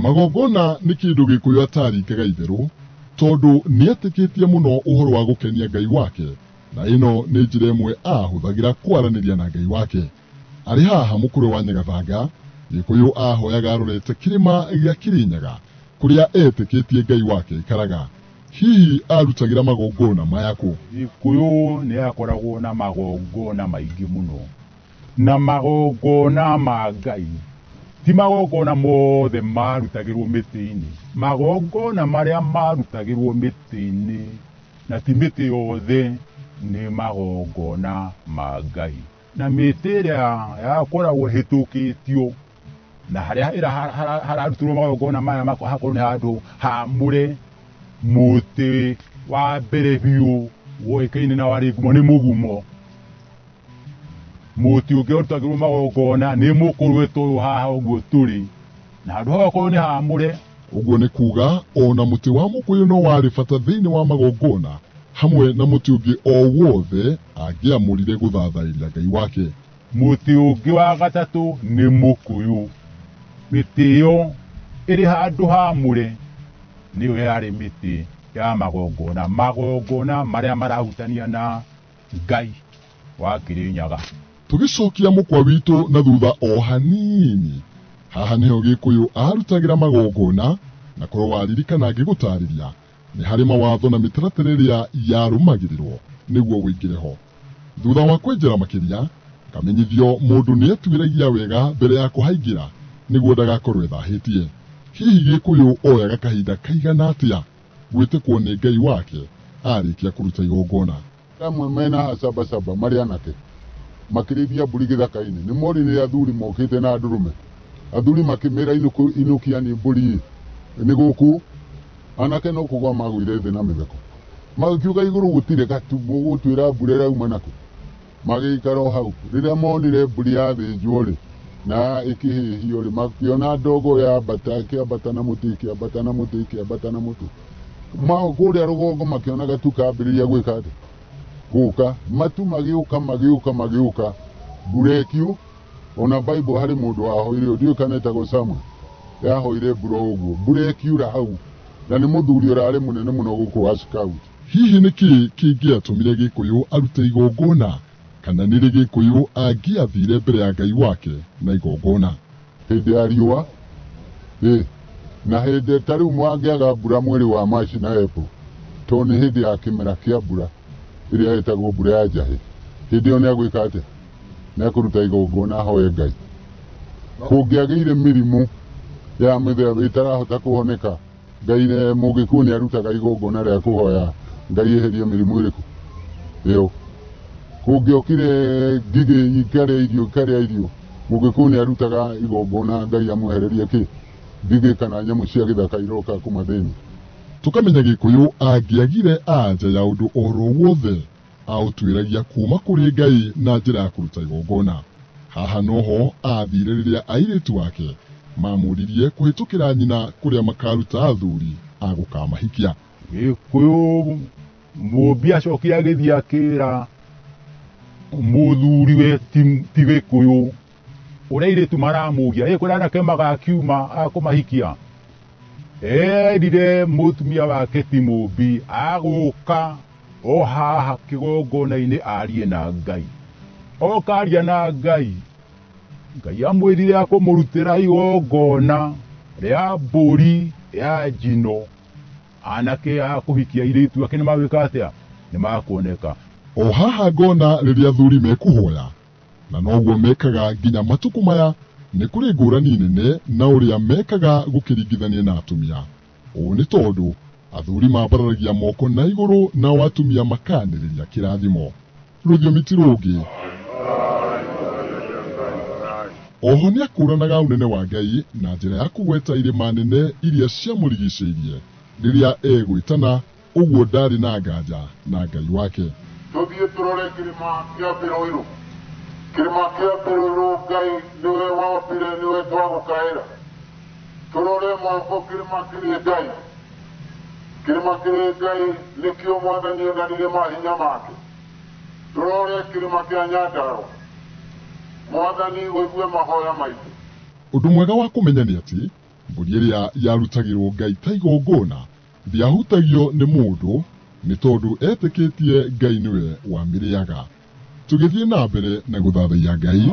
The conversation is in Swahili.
magongona nĩ kĩndũ Gĩkũyũ ataringaga itherũ tondũ nĩetĩkĩtie mũno ũhoro wa gũkenia Ngai wake, na ĩno nĩ njĩra ĩmwe ahũthagĩra kwaranĩria na Ngai wake. Arĩ haha mũkũrwe wa Nyagathanga, Gĩkũyũ ahoyaga arorete kĩrĩma gĩa Kĩrĩnyaga kũrĩa etĩkĩtie Ngai wake ikaraga. Hihi arutagĩra magongona maya kũ? Gĩkũyũ nĩ akoragwo na magongona maingĩ mũno, na magongona ma Ngai ti magongona mothe marutagĩrwo mĩtĩ-inĩ. Magongona marĩa marutagĩrwo mĩtĩ-inĩ, na ti mĩtĩ yothe, nĩ magongona ma Ngai. Na mĩtĩ ĩrĩa yakoragwo ĩhĩtũkĩtio na harĩa hararutĩrwo magongona maya hakorwo nĩ handũ hamũre. Mũtĩ wa mbere biũ woĩkaine na warĩ ngumo nĩ mũgumo. Mũtĩ ũngĩ ũrutagĩrwo magongona nĩ mũkũrwe ta ũyũ haha ũguo tũrĩ, na handũ hau hakorwo nĩ hamũre. Ũguo nĩ kuga ona mũtĩ wa mũkũyũ no warĩ bata thĩinĩ wa magongona, hamwe na mũtĩ ũngĩ o wothe angĩamũrire gũthathairia Ngai wake. Mũtĩ ũngĩ wa gatatũ nĩ mũkũyũ. Mĩtĩ ĩyo ĩrĩ handũ hamũre nĩyo yarĩ mĩtĩ ya magongona, magongona marĩa marahutania na Ngai wa Kĩrĩnyaga. Tũgĩcokia mũkwa witũ na thutha o hanini, haha nĩho Gĩkũyũ arutagĩra magongona, na korwo waririkana ngĩgũtarĩria nĩ harĩ mawatho na mĩtaratara ĩrĩa yarũmagĩrĩrwo nĩguo wĩingĩre ho. Thutha wa kwenjera makĩria, kamenyithio mũndũ nĩetuĩragia wega mbere ya kũhaingĩra nĩguo ndagakorwo ethahĩtie. Hihi Gĩkũyũ oyaga kahinda kaigana atĩa gwĩtĩkwo nĩ Ngai wake arĩkia kũruta igongona? Amwe mena hacabacaba marĩ anake makĩrĩithia mbũri gĩthaka-inĩ, nĩ morire athuri mokĩte na ndũrũme, athuri makĩmera inukia nĩ mbũri nĩ gũkũ, anake no kũgwa magũire thĩ na mĩtheko. Magĩkiuga igũrũ gũtirĩ gatumũ gũtuĩra mbura ĩrauma nakũ. Magĩikara o hau, rĩrĩa monire mbũri yathĩnjwo rĩ na ĩkĩhĩhio rĩ, makĩona ndogo yambata ĩkĩambata na mũtĩ ĩkĩambata na mũtĩ ĩkĩambata na mũtĩ. Kũrĩa rũgongo makĩona gatu kambĩrĩria gwĩka atĩ gũka, matu magĩũka mbura ĩkiũ. Ona Bible harĩ mũndũ wahoire, ndiũĩ kana etagwo Samuel, yahoire mbura ũguo, mbura ĩkiura hau, na nĩ mũthuri ũrarĩ mũnene mũno gũkũ wa scout. Hihi nĩkĩ kĩngĩatũmire Gĩkũyũ arute igongona, kana nĩrĩ Gĩkũyũ angĩathire mbere ya Ngai wake na igongona? Hĩndĩ ya riũa, na hĩndĩ ta rĩu mwangĩaga mbura mweri wa Machi na April, tondũ nĩ hĩndĩ ya kĩmera kĩa mbura ĩrĩa ĩtagwo mbura ya njahĩ. Hĩndĩ ĩyo nĩagwĩka atĩa? Nĩakũruta igongona ahoe Ngai. Kũngĩagĩire mĩrimũ ya mĩthemba ĩtarahota kũhoneka, Ngai Mũgĩkũyũ nĩarutaga igongona rĩa kũhoya Ngai eherie mĩrimũ ĩrĩkũ ĩyo. Kũngĩokire ngigĩ ikarĩa irio, Mũgĩkũyũ nĩarutaga igongona Ngai amwehererie ngigĩ kana nyamũ cia gĩthaka iroka kũmathĩnia. Tũkamenya Gĩkũyũ angĩagire anja ya ũndũ oro wothe aũtuĩragia kuma kũrĩ Ngai na njĩra ya kũruta igongona. Haha noho athire rĩrĩa airĩtu wake mamũririe kũhĩtũkĩra nyina kũrĩa makaruta athuri a gũkamahikia. Gĩkũyũ mũmbi acokire agĩthiĩ akĩra mũthuriwe ti Gĩkũyũ ũrĩa airĩtu maramũgia, Gĩkũyũ anake magakiuma akũmahikia, erire mũtumia wake ti mũmbi agũka o haha kĩgongona-inĩ arie na Ngai. Oka aria na Ngai, Ngai amwĩrire akũmũrutĩra igongona rĩa mbũri ya njino. Anake akũhikia airĩtu ake nĩmagwĩka atĩa? Nĩmakuoneka. O haha ngona rĩrĩa athuri mekũhoya, na noguo mekaga nginya matukũ maya, nĩ kũrĩ ngũrani nene na ũrĩa mekaga gũkĩringithania na atumia. Ũũ nĩ tondũ athuri mambararagia moko na igũrũ nao atumia makanĩrĩria kĩrathimo. Rũthiomi ti rũngĩ. Oho nĩakũranaga ũnene wa Ngai na njĩra ya kũgweta irĩma nene iria ciamũrigicĩirie rĩrĩa egwĩtana ũguo ndarĩ na nganja na Ngai wake. Tũthiĩ tũrore kĩrĩma kĩa Mbĩrũirũ. Kĩrĩma kĩa Mbĩrũirũ Ngai nĩwe wotire, nĩwe twagũkaĩra. Tũrore moko kĩrĩma kĩrĩ Ngai. Kĩrĩma kĩrĩ Ngai nĩkĩo Mwathani onanire mahinya make. Tũrore kĩrĩma kĩa Nyandarua. Mwathani ũigue mahoya maitũ. Ũndũ mwega wa kũmenya nĩ atĩ mbũri ĩrĩa yarutagĩrwo Ngai ta igongona ndiahutagio nĩ mũndũ nĩ tondũ etĩkĩtie Ngai nĩwe wamĩrĩaga. Tũgĩthiĩ na mbere na gũthathaiya Ngai,